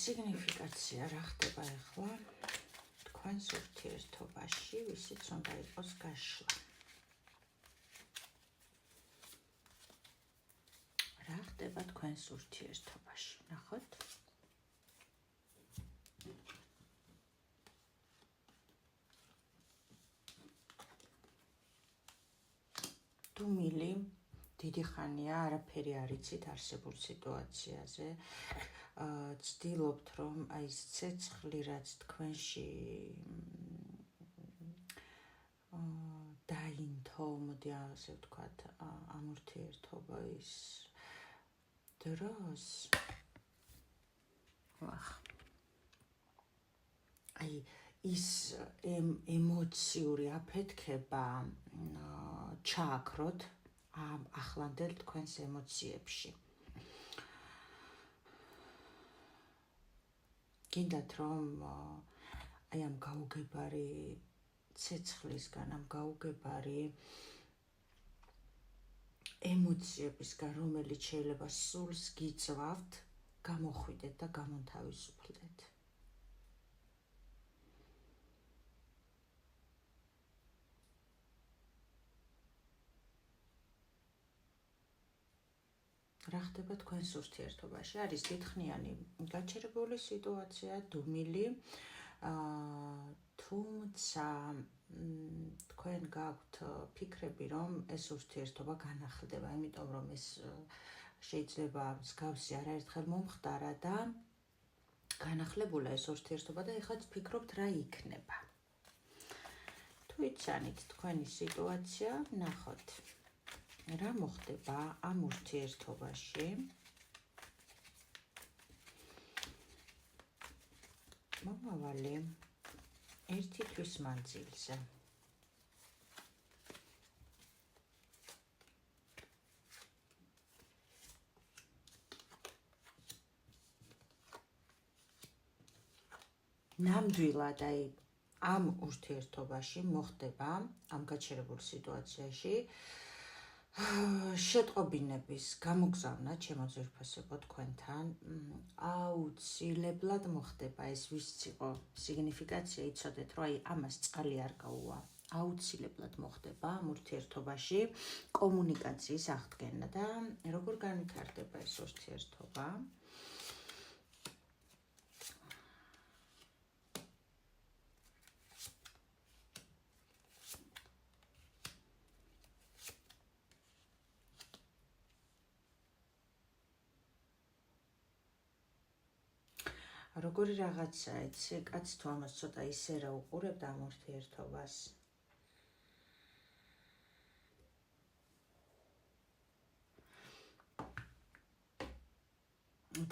სიგნიფიკაცია რა ხდება ახლა თქვენს ურთიერთობაში, ვისიც უნდა იყოს გაშლა. რა ხდება თქვენს ურთიერთობაში, ნახოთ? დუმილი დიდი ხანია არაფერი არ იცით არსებულ სიტუაციაზე. ცდილობთ რომ აი ეს ცეცხლი რაც თქვენში დაინთო, მოდი ასე ვთქვათ, ამ ურთიერთობის დროს აი ის ემოციური აფეთქება ჩააქროთ ამ ახლანდელ თქვენს ემოციებში. გინდათ რომ აი ამ გაუგებარი ცეცხლისგან, ამ გაუგებარი ემოციებისგან, რომელიც შეიძლება სულს გიწვავთ, გამოხვიდეთ და გამონთავისუფლდეთ. რა ხდება თქვენს ურთიერთობაში? არის დიდხნიანი გაჩერებული სიტუაცია, დუმილი, თუმცა თქვენ გაქვთ ფიქრები, რომ ეს ურთიერთობა განახლდება, იმიტომ რომ ეს შეიძლება მსგავსი არაერთხელ მომხდარა და განახლებულა ეს ურთიერთობა და ეხლა ფიქრობთ რა იქნება. თუ იცანით თქვენი სიტუაცია, ნახოთ. რა მოხდება ამ ურთიერთობაში? მომავალი ერთი თვის მანძილზე. ნამდვილად აი ამ ურთიერთობაში მოხდება ამ გაჩერებულ სიტუაციაში შეტყობინების გამოგზავნა ჩემო ძვირფასებო თქვენთან აუცილებლად მოხდება. ეს ვისიც იყო სიგნიფიკაცია, იცოდეთ რომ აი ამას წყალი არ გაუვა. აუცილებლად მოხდება ამ ურთიერთობაში კომუნიკაციის აღდგენა და როგორ განვითარდება ეს ურთიერთობა? როგორი რაღაცა, იცი, კაც თუ ამას ცოტა ისე რა უყურებდა ამ ურთიერთობას.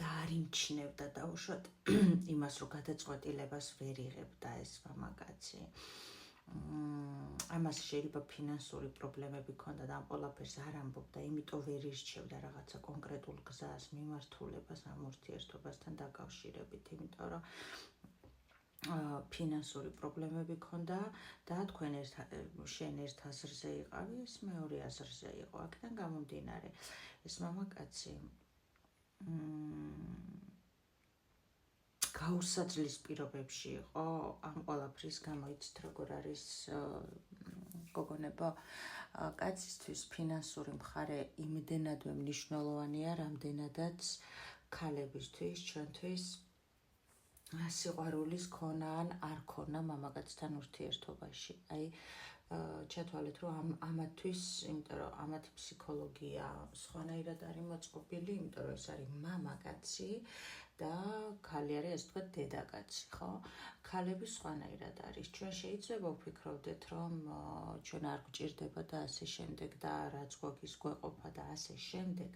და არ იმჩნევდა დაუშვათ იმას, რომ გადაწყვეტილებას ვერ იღებდა ეს მამაკაცი. ამას შეიძლება ფინანსური პრობლემები ქონდა და ამ ყველაფერს არ ამბობდა, იმიტომ ვერ ირჩევდა რაღაცა კონკრეტულ გზას, მიმართულებას ამ ურთიერთობასთან დაკავშირებით, იმიტომ რომ ფინანსური პრობლემები ქონდა და თქვენ შენ ერთ აზრზე იყავი, ეს მეორე აზრზე იყო. აქედან გამომდინარე, ეს მამაკაცი გაუსაძლის პირობებში იყო ამ ყველაფრის გამო. იცით როგორ არის გოგონებო, კაცისთვის ფინანსური მხარე იმდენადვე მნიშვნელოვანია, რამდენადაც ქალებისთვის, ჩვენთვის სიყვარულის ქონა ან არ ქონა მამაკაცთან ურთიერთობაში. აი ჩათვალეთ რომ ამათვის, იმიტომ რომ ამათი ფსიქოლოგია სხვანაირად არის მოწყობილი, იმიტომ რომ ეს არის მამაკაცი და ქალი არის, ასე ვთქვათ, დედაკაცი, ხო? ქალები სხვანაირად არის. ჩვენ შეიძლება ვფიქრობდეთ, რომ ჩვენ არ გვჭირდება და ასე შემდეგ და რაც გვაქვს გვეყოფა და ასე შემდეგ,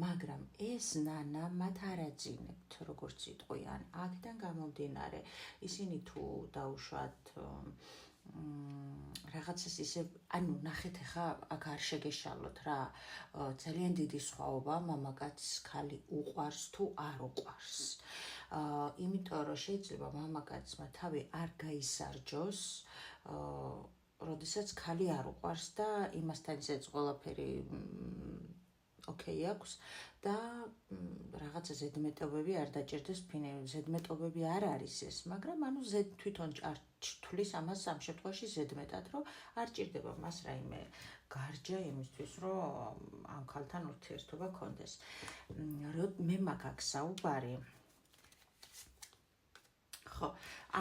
მაგრამ ეს ნანა მათ არ აძინებთ, როგორც იტყვიან. აქედან გამომდინარე, ისინი თუ დაუშვათ რაღაცას ისე, ანუ ნახეთ ახლა აქ არ შეგეშალოთ რა, ძალიან დიდი სხვაობა მამაკაცს ქალი უყვარს თუ არ უყვარს. იმიტომ რომ შეიძლება მამაკაცმა თავი არ გაისარჯოს, როდესაც ქალი არ უყვარს და იმასთან ისეც ყველაფერი ოკეი აქვს და რაღაცა ზედმეტობები არ დაჭერდეს ზედმეტობები არ არის ეს, მაგრამ ანუ თვითონ თulis ამას ამ შემთხვევაში ზედმეტად, რომ არ ჭირდება მას რაიმე გარჯა იმისთვის, რომ ამ ქალთან ურთიერთობა გქონდეს. მე მაგ აქ საუბარი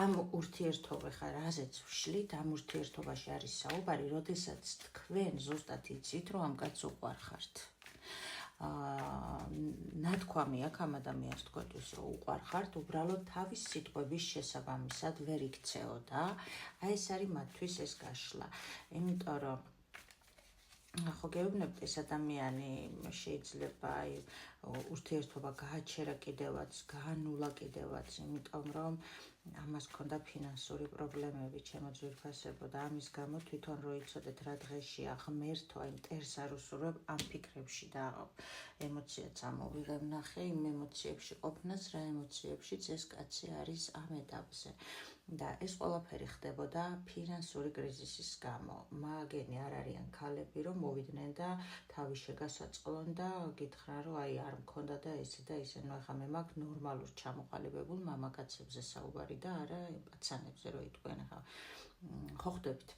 ამ ურთიერთობა ხა რაზეც ვშლით, ამ ურთიერთობაში არის საუბარი, როდესაც თქვენ ზუსტად იცით, რომ ამ კაცს უყვარხართ. ნათქვამი აქ ამ ადამიანს თქვენთვის, რომ უყვარხართ, უბრალოდ თავის სიტყვების შესაბამისად ვერ იქცეო და აი ეს არის მათთვის ეს გაშლა. იმიტომ რომ ხო გეუბნებთ, ეს ადამიანი შეიძლება აი ურთიერთობა გააჩერა კიდევაც, გაანულა კიდევაც, იმიტომ რომ ამას ქონდა ფინანსური პრობლემები, ჩემო ძვირფასებო და ამის გამო თვითონ რო იცოდეთ რა დღეშია ღმერთო, აი მტერს არ უსურვებ ამ ფიქრებში და ემოციაც ამოვიღებ ნახე, იმ ემოციებში ყოფნას, რა ემოციებშიც ეს კაცი არის ამ ეტაპზე. და ეს ყველაფერი ხდებოდა ფინანსური კრიზისის გამო. მაგენი არ არიან ქალები, რომ მოვიდნენ და თავი შეგასაწყლონ და გითხრან, რომ აი არ მქონდა და ესე და ისე. ნუ ახლა მე მაქვს ნორმალურ ჩამოყალიბებულ მამაკაცებზე საუბარი და არა იმ პაცანებზე, რომ იტყვიან ახლა ხო ხდებით.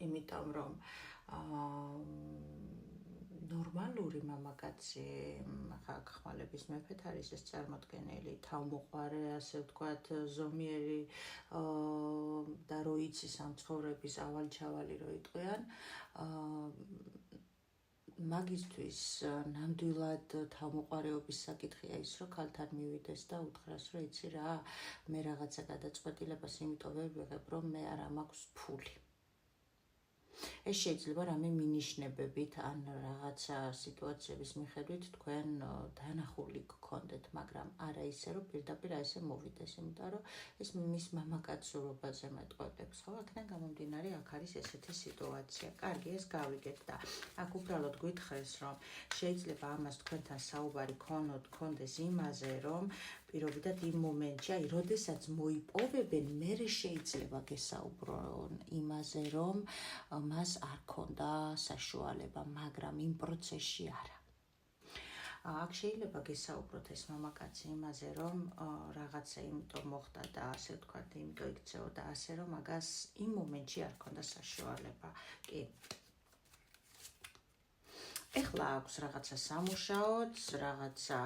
იმიტომ რომ ნორმალური მამაკაცი ხა ხმალების მეფეთ არის ეს წარმოდგენილი, თავმოყარე, ასე ვთქვათ, ზომიერი და რო იცის ამ ცხოვრების ავალ-ჩავალი რო იტყვიან, მაგისთვის ნამდვილად თავმოყარეობის საკითხია ის, რომ ქალთან მივიდეს და უთხრას, რომ იცი რა, მე რაღაცა გადაწყვეტილებას იმიტომ ვერ ვიღებ, რომ მე არა მაქვს ფული. ეს შეიძლება რამე მინიშნებებით ან რაღაცა სიტუაციების მიხედვით თქვენ დანახული გქონდეთ, მაგრამ არა ისე, რომ პირდაპირ ესე მოვიდეს, იმიტომ რომ ეს მის მამაკაცურობაზე მეტყველებს, ხო? აქედან გამომდინარე, აქ არის ესეთი სიტუაცია. კარგი, ეს გავიგეთ და აქ უბრალოდ გვითხრეს, რომ შეიძლება ამას თქვენთან საუბარი გქონდეს იმაზე, რომ პირობითად იმ მომენტში, აი, როდესაც მოიპოვებენ, მერე შეიძლება გესაუბრონ იმაზე, რომ მას არ ქონდა საშუალება, მაგრამ იმ პროცესში არა. აქ შეიძლება გესაუბროთ ეს მამაკაცი იმაზე, რომ რაღაცა იმიტომ მოხდა და ასე ვთქვათ, იმიტომ იქცეო და ასე, რომ მაგას იმ მომენტში არ ქონდა საშუალება. კი. ეხლა აქვს რაღაცა სამუშაოც, რაღაცა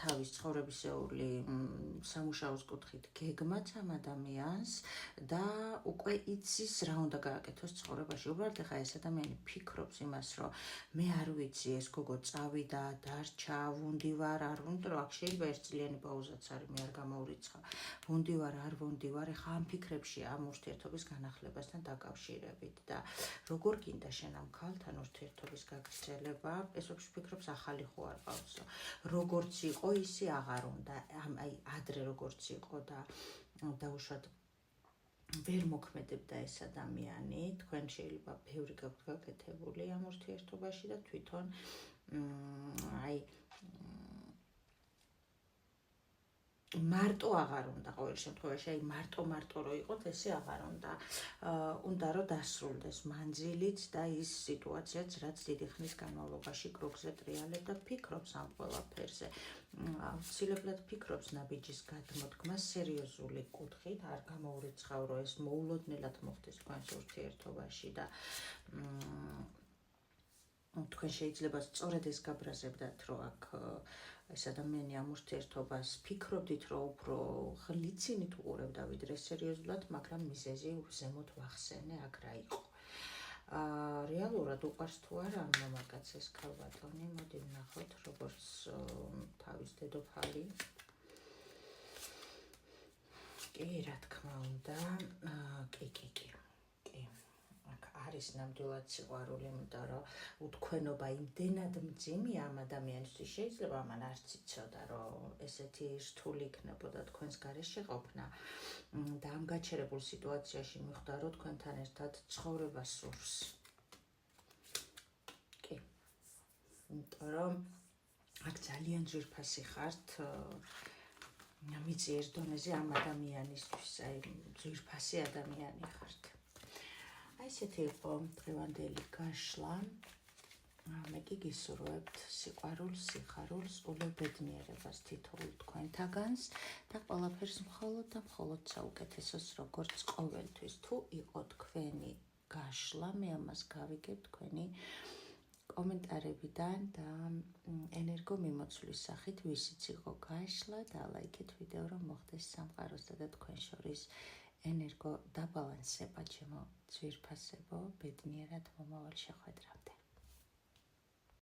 თავის ცხოვრებისეული სამუშაოს კუთხით გეგმაც ამ ადამიანს და უკვე იცის რა უნდა გააკეთოს ცხოვრებაში. უბრალოდ ეხლა ეს ადამიანი ფიქრობს იმას, რომ მე არ ვიცი ეს გოგო წავიდა, დარჩა, ვუნდი ვარ, არ ვუნდი, რომ აქ შეიძლება ერთწლიანი პაუზაც არის, მე არ გამოვრიცხავ. ვუნდი ვარ, არ ვუნდი ვარ, ეხლა ამ ფიქრებში ამ ურთიერთობის განახლებასთან დაკავშირებით და როგორ გინდა შენ ამ ქალთან ურთიერთობის გაგრძელება, ეს ვფიქრობს ახალი ხო არ ყავსო. როგორც იყო, ისე აღარ უნდა. აი ადრე როგორც იყო და დაუშვათ ვერ მოქმედებდა ეს ადამიანი, თქვენ შეიძლება ბევრი გაქვთ გაკეთებული ამ ურთიერთობაში და თვითონ აი მარტო აღარ უნდა ყოველ შემთხვევაში, აი მარტო რო იყოთ, ესე აღარ უნდა. უნდა რომ დასრულდეს მანძილით და ის სიტუაციაც, რაც დიდი ხნის განმავლობაში კრუგზე ტრიალებს და ფიქრობს ამ ყველაფერზე. აუცილებლად ფიქრობს ნაბიჯის გადმოდგმას სერიოზული კუთხით, არ გამოურიცხავ, რომ ეს მოულოდნელად მოხდეს თქვენს ურთიერთობაში და თქვენ შეიძლება სწორედ ეს გაბრაზებდათ, რომ აქ ეს ადამიანი ამ ურთიერთობას ფიქრობდით, რომ უფრო ღლიცინით უყურებდა ვიდრე სერიოზულად, მაგრამ მიზეზი ზემოთ ვახსენე, აქ რა იყო. რეალურად უყვარს თუ არა ამ მამაკაცს ეს ქალბატონი, მოდი ვნახოთ, როგორც თავის დედოფალი. კი, რა თქმა უნდა, კი. არის ნამდვილად სიყვარული, იმიტომ რომ უთქვენობა იმდენად მძიმეა ამ ადამიანისთვის, შეიძლება ამან არც იცოდა, რომ ესეთი რთული იქნებოდა თქვენს გარეშე ყოფნა და ამ გაჩერებულ სიტუაციაში მიხვდა, რომ თქვენთან ერთად ცხოვრება სურს. კი. იმიტომ რომ აქ ძალიან ძვირფასი ხართ, მიწიერ დონეზე ამ ადამიანისთვის, აი ძვირფასი ადამიანი ხართ. აი ესეთი იყო დღევანდელი გაშლა. მე კი გისურვებთ სიყვარულს, სიხარულს, ულებედნიერებას თითოეულ თქვენთაგანს და ყველაფერს მხოლოდ და მხოლოდ საუკეთესოს, როგორც ყოველთვის. თუ იყო თქვენი გაშლა, მე ამას გავიგებ თქვენი კომენტარებიდან და ენერგო მიმოცვლის სახით, ვისიც იყო გაშლა და ლაიქეთ ვიდეო, რომ მოხდეს სამყაროსა და თქვენ შორის ენერგო დაბალანსება, ჩემო ძვირფასებო, ბედნიერად მომავალ შეხვედრამდე.